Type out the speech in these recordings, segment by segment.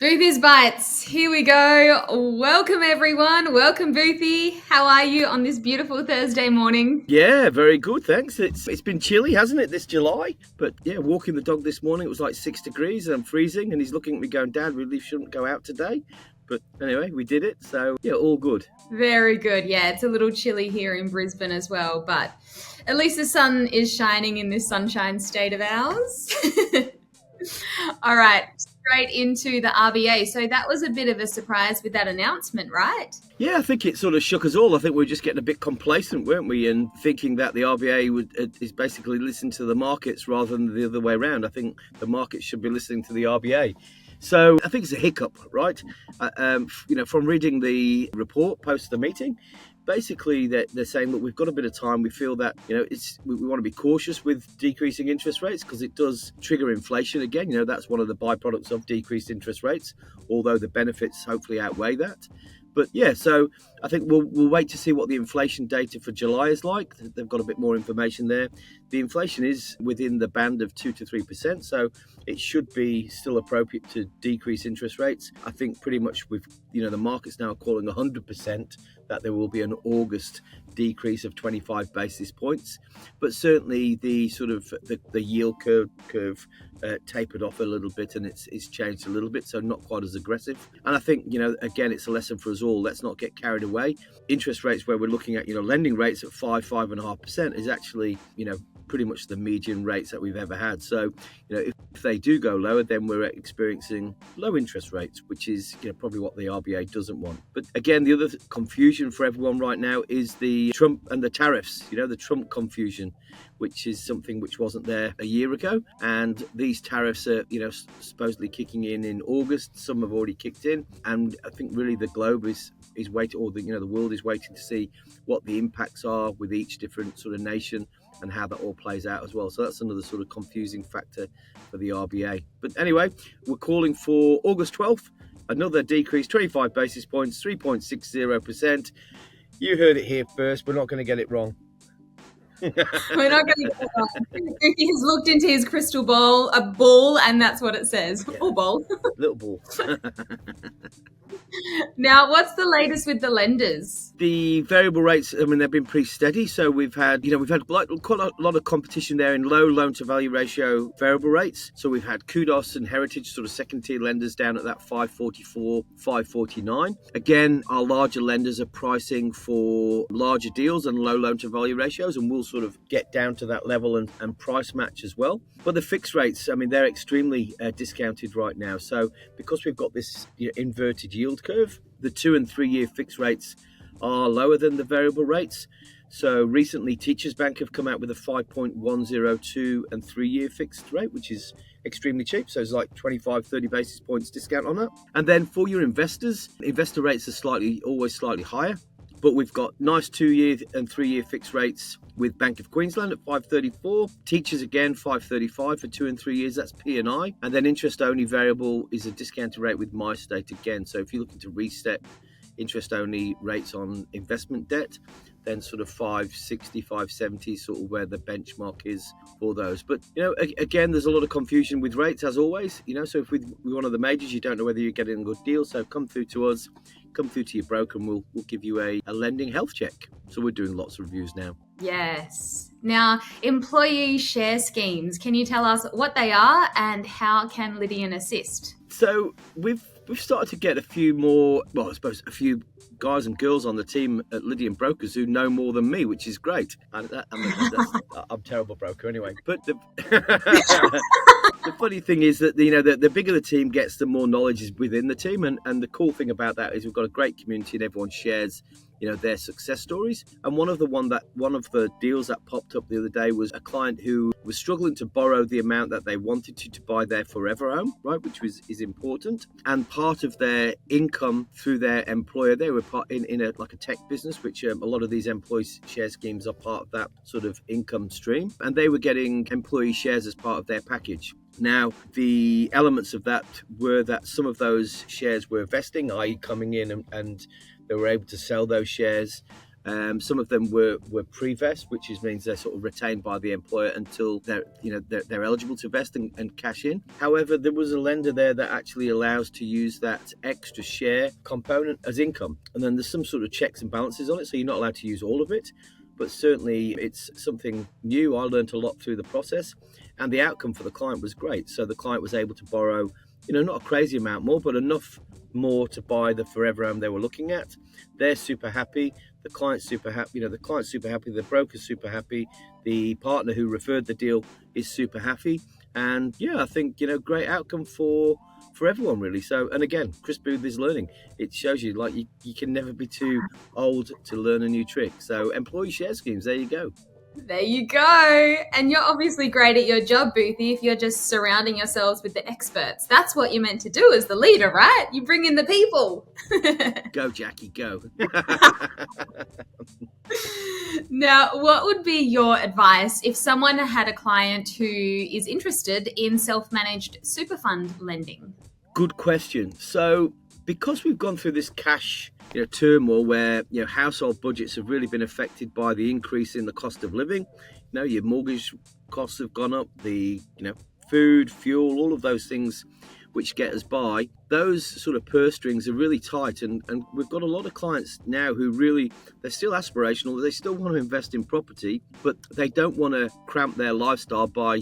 Boothy Bites, here we go. Welcome everyone. Welcome Boothy. How are you on this beautiful Thursday morning? Yeah, very good, thanks. It's been chilly, hasn't it, this July? But yeah, walking the dog this morning, it was like 6 degrees and I'm freezing, and he's looking at me going, Dad, we really shouldn't go out today. But anyway, we did it, so yeah, all good. Very good. Yeah, it's a little chilly here in Brisbane as well, but at least the sun is shining in this sunshine state of ours. All right, straight into the RBA. So that was a bit of a surprise with that announcement, right? Yeah, I think it sort of shook us all. I think we were just getting a bit complacent, weren't we? And thinking that the RBA is basically listening to the markets rather than the other way around. I think the markets should be listening to the RBA. So I think it's a hiccup, right? From reading the report post the meeting, basically they're saying, look, we've got a bit of time. We feel that we want to be cautious with decreasing interest rates because it does trigger inflation again. That's one of the byproducts of decreased interest rates, although the benefits hopefully outweigh that. But yeah, so I think we'll wait to see what the inflation data for July is like. They've got a bit more information there. The inflation is within the band of 2 to 3%, so it should be still appropriate to decrease interest rates. I think pretty much with the market's now calling 100% that there will be an August decrease of 25 basis points, but certainly the sort of the yield curve tapered off a little bit, and it's changed a little bit, so not quite as aggressive. And I think again, it's a lesson for us all. Let's not get carried away. Interest rates where we're looking at lending rates at 5.5% is actually pretty much the median rates that we've ever had. So if they do go lower, then we're experiencing low interest rates, which is probably what the RBA doesn't want. But again, the other confusion for everyone right now is the Trump and the tariffs, the Trump confusion, which is something which wasn't there a year ago. And these tariffs are supposedly kicking in August. Some have already kicked in, and I think really the globe is waiting, or the world is waiting to see what the impacts are with each different sort of nation and how that all plays out as well. So that's another sort of confusing factor for the RBA. But anyway, we're calling for August 12th, another decrease, 25 basis points, 3.60%. You heard it here first. We're not going to get it wrong. We're not going to get it wrong. He's looked into his crystal ball, a ball, and that's what it says. Yeah. Or ball. Little ball. Now, what's the latest with the lenders? The variable rates, they've been pretty steady. So we've had quite a lot of competition there in low loan to value ratio variable rates. So we've had Kudos and Heritage, sort of second tier lenders, down at that 544, 549. Again, our larger lenders are pricing for larger deals and low loan to value ratios, and we'll sort of get down to that level and price match as well. But the fixed rates, they're extremely discounted right now. So because we've got this inverted yield curve, the 2 and 3 year fixed rates are lower than the variable rates. So recently, Teachers Bank have come out with a 5.102 and 3 year fixed rate, which is extremely cheap. So it's like 25, 30 basis points discount on that. And then for your investors, investor rates are always slightly higher. But we've got nice 2 year and 3 year fixed rates with Bank of Queensland at 534. Teachers again 535 for 2 and 3 years. That's P&I. And then interest only variable is a discounted rate with MyState again. So if you're looking to reset interest only rates on investment debt, then sort of 560, 570 sort of where the benchmark is for those. But again, there's a lot of confusion with rates as always. So if with one of the majors, you don't know whether you're getting a good deal. So come through to us, come through to your broker, and we'll give you a lending health check. So we're doing lots of reviews now. Yes. Now, employee share schemes. Can you tell us what they are and how can Lydian assist? So we've started to get a few more, well, I suppose a few guys and girls on the team at Lydian Brokers who know more than me, which is great. I'm a terrible broker anyway. But the funny thing is that the bigger the team gets, the more knowledge is within the team, and the cool thing about that is we've got a great community and everyone shares their success stories. And one of the deals that popped up the other day was a client who was struggling to borrow the amount that they wanted to buy their forever home, right, which is important. And part of their income through their employer, they were part in a tech business, which a lot of these employee share schemes are part of that sort of income stream, and they were getting employee shares as part of their package. Now, the elements of that were that some of those shares were vesting, i.e. coming in and they were able to sell those shares Some of them were pre-vest, which means they're sort of retained by the employer until they're eligible to vest and cash in. However, there was a lender there that actually allows to use that extra share component as income, and then there's some sort of checks and balances on it, so you're not allowed to use all of it. But certainly it's something new. I learned a lot through the process, and the outcome for the client was great. So the client was able to borrow, not a crazy amount more, but enough more to buy the forever home they were looking at. They're super happy. The client's super happy. The client's super happy. The broker's super happy. The partner who referred the deal is super happy. And I think great outcome for everyone really. So, and again, Chris Booth is learning. It shows you like you can never be too old to learn a new trick. So, employee share schemes. There you go. There you go. And you're obviously great at your job, Boothy, if you're just surrounding yourselves with the experts. That's what you're meant to do as the leader, right? You bring in the people. Go, Jackie, go. Now, what would be your advice if someone had a client who is interested in self-managed super fund lending? Good question. So, because we've gone through this cash turmoil where household budgets have really been affected by the increase in the cost of living, your mortgage costs have gone up, the food, fuel, all of those things which get us by, those sort of purse strings are really tight, and we've got a lot of clients now who really, they're still aspirational, they still want to invest in property, but they don't want to cramp their lifestyle by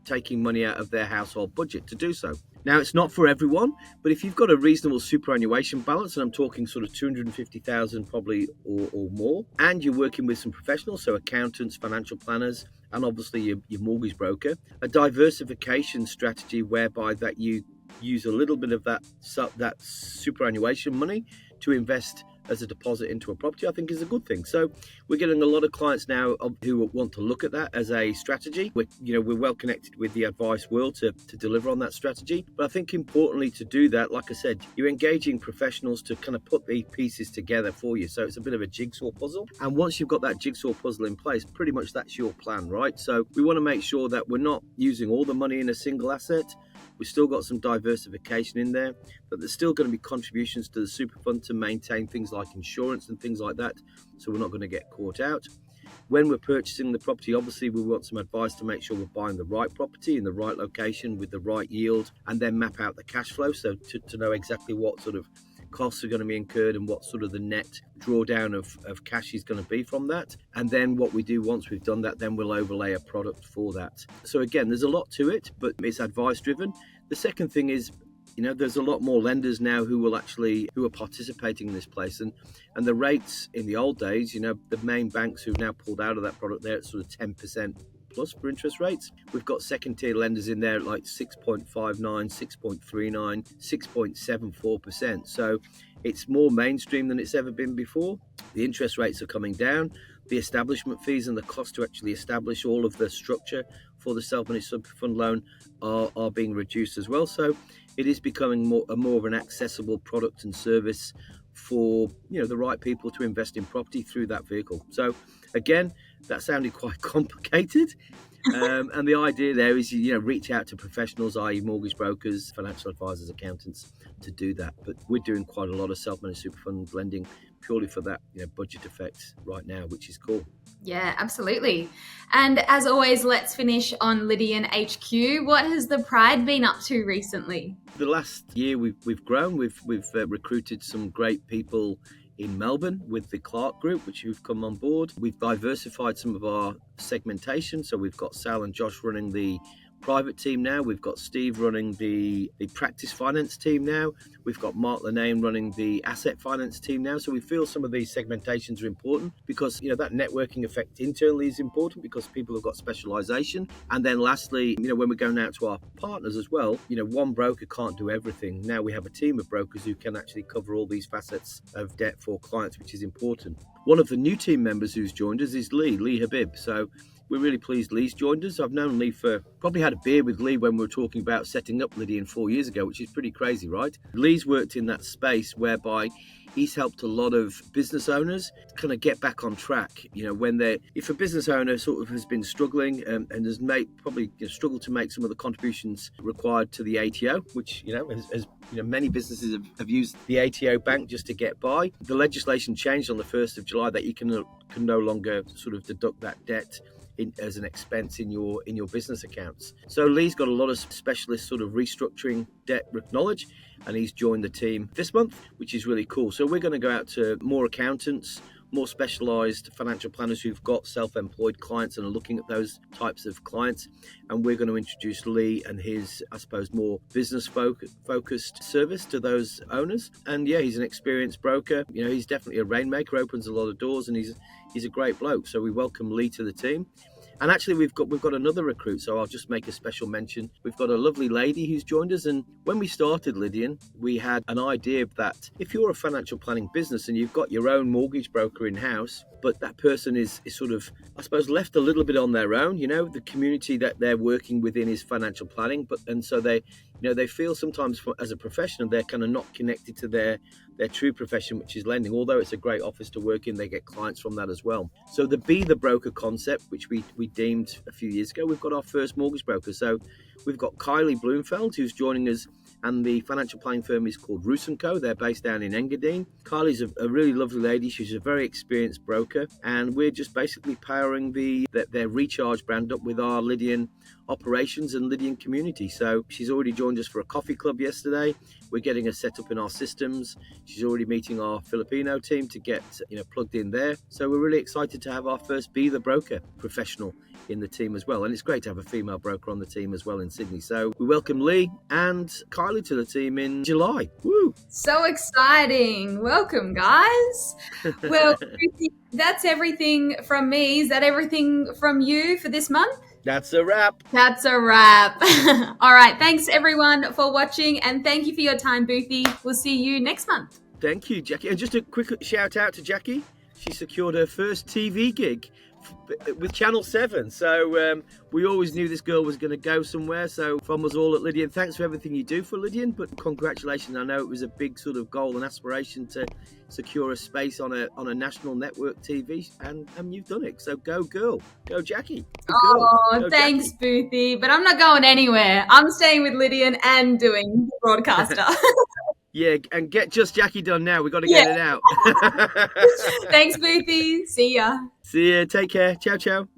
taking money out of their household budget to do so. Now, it's not for everyone, but if you've got a reasonable superannuation balance, and I'm talking sort of 250,000 probably or more, and you're working with some professionals, so accountants, financial planners, and obviously your mortgage broker, a diversification strategy whereby that you use a little bit of that superannuation money to invest as a deposit into a property, I think is a good thing. So we're getting a lot of clients now who want to look at that as a strategy. We're well connected with the advice world to deliver on that strategy. But I think importantly to do that, like I said, you're engaging professionals to kind of put the pieces together for you. So it's a bit of a jigsaw puzzle. And once you've got that jigsaw puzzle in place, pretty much that's your plan, right? So we want to make sure that we're not using all the money in a single asset. We've still got some diversification in there, but there's still going to be contributions to the super fund to maintain things like insurance and things like that, so we're not going to get caught out. When we're purchasing the property, obviously we want some advice to make sure we're buying the right property in the right location with the right yield, and then map out the cash flow, so to know exactly what sort of costs are going to be incurred and what sort of the net drawdown of cash is going to be from that. And then what we do once we've done that, then we'll overlay a product for that. So again, there's a lot to it, but it's advice driven. The second thing is, there's a lot more lenders now who are participating in this place, and the rates in the old days, the main banks who've now pulled out of that product, they're at sort of 10% plus for interest rates. We've got second tier lenders in there at like 6.59, 6.39, 6.74%. So it's more mainstream than it's ever been before. The interest rates are coming down. The establishment fees and the cost to actually establish all of the structure for the self-managed super fund loan are being reduced as well. So it is becoming more of an accessible product and service for the right people to invest in property through that vehicle. So again, that sounded quite complicated. And the idea there is, reach out to professionals, i.e. mortgage brokers, financial advisors, accountants, to do that. But we're doing quite a lot of self-managed super fund lending purely for that budget effect right now, which is cool. Yeah, absolutely. And as always, let's finish on Lydian HQ. What has the Pride been up to recently? The last year we've grown. We've recruited some great people in Melbourne with the Clark Group, which have come on board. We've diversified some of our segmentation. So we've got Sal and Josh running the private team now. We've got Steve running the practice finance team now. We've got Mark Lenane running the asset finance team now. So we feel some of these segmentations are important because, that networking effect internally is important because people have got specialization. And then lastly, when we're going out to our partners as well, one broker can't do everything. Now we have a team of brokers who can actually cover all these facets of debt for clients, which is important. One of the new team members who's joined us is Lee Habib. So we're really pleased Lee's joined us. I've known Lee probably had a beer with Lee when we were talking about setting up Lydian 4 years ago, which is pretty crazy, right? Lee's worked in that space whereby he's helped a lot of business owners kind of get back on track. If a business owner sort of has been struggling and has probably struggled to make some of the contributions required to the ATO, which as many businesses have used the ATO bank just to get by. The legislation changed on the 1st of July that you can no longer sort of deduct that debt as an expense in your business accounts. So Lee's got a lot of specialist sort of restructuring debt knowledge, and he's joined the team this month, which is really cool. So we're going to go out to more accountants, more specialised financial planners who've got self-employed clients and are looking at those types of clients. And we're going to introduce Lee and his, I suppose, more business-focused service to those owners. And yeah, he's an experienced broker. He's definitely a rainmaker, opens a lot of doors, and he's a great bloke. So we welcome Lee to the team. And actually, we've got another recruit, so I'll just make a special mention. We've got a lovely lady who's joined us, and when we started Lydian, we had an idea that if you're a financial planning business and you've got your own mortgage broker in-house, but that person is sort of, I suppose, left a little bit on their own, the community that they're working within is financial planning, and so they feel sometimes as a professional, they're kind of not connected to their true profession, which is lending. Although it's a great office to work in, they get clients from that as well. So the Be the Broker concept, which we deemed a few years ago, we've got our first mortgage broker. So we've got Kylie Bloomfeld, who's joining us, and the financial planning firm is called 𝐻𝐸𝐻 & Co. They're based down in Engadine. Kylie's a really lovely lady. She's a very experienced broker, and we're just basically powering their Recharge brand up with our Lydian operations and Lydian community. So she's already joined us for a coffee club yesterday. We're getting her set up in our systems. She's already meeting our Filipino team to get plugged in there. So we're really excited to have our first Be the Broker professional in the team as well. And it's great to have a female broker on the team as well in Sydney. So we welcome Lee and Kylie to the team in July. Woo! So exciting. Welcome, guys. Well, that's everything from me. Is that everything from you for this month? That's a wrap. That's a wrap. All right. Thanks, everyone, for watching. And thank you for your time, Boothy. We'll see you next month. Thank you, Jackie. And just a quick shout out to Jackie. She secured her first TV gig with Channel 7. So we always knew this girl was going to go somewhere. So from us all at Lydian, thanks for everything you do for Lydian. But congratulations. I know it was a big sort of goal and aspiration to secure a space on a national network TV. And you've done it. So go girl. Go Jackie. Go thanks, Jackie. Boothy. But I'm not going anywhere. I'm staying with Lydian and doing broadcaster. Yeah, and get Just Jackie done now. We've got to get it out. Thanks, Boothy. See ya. See ya. Take care. Ciao, ciao.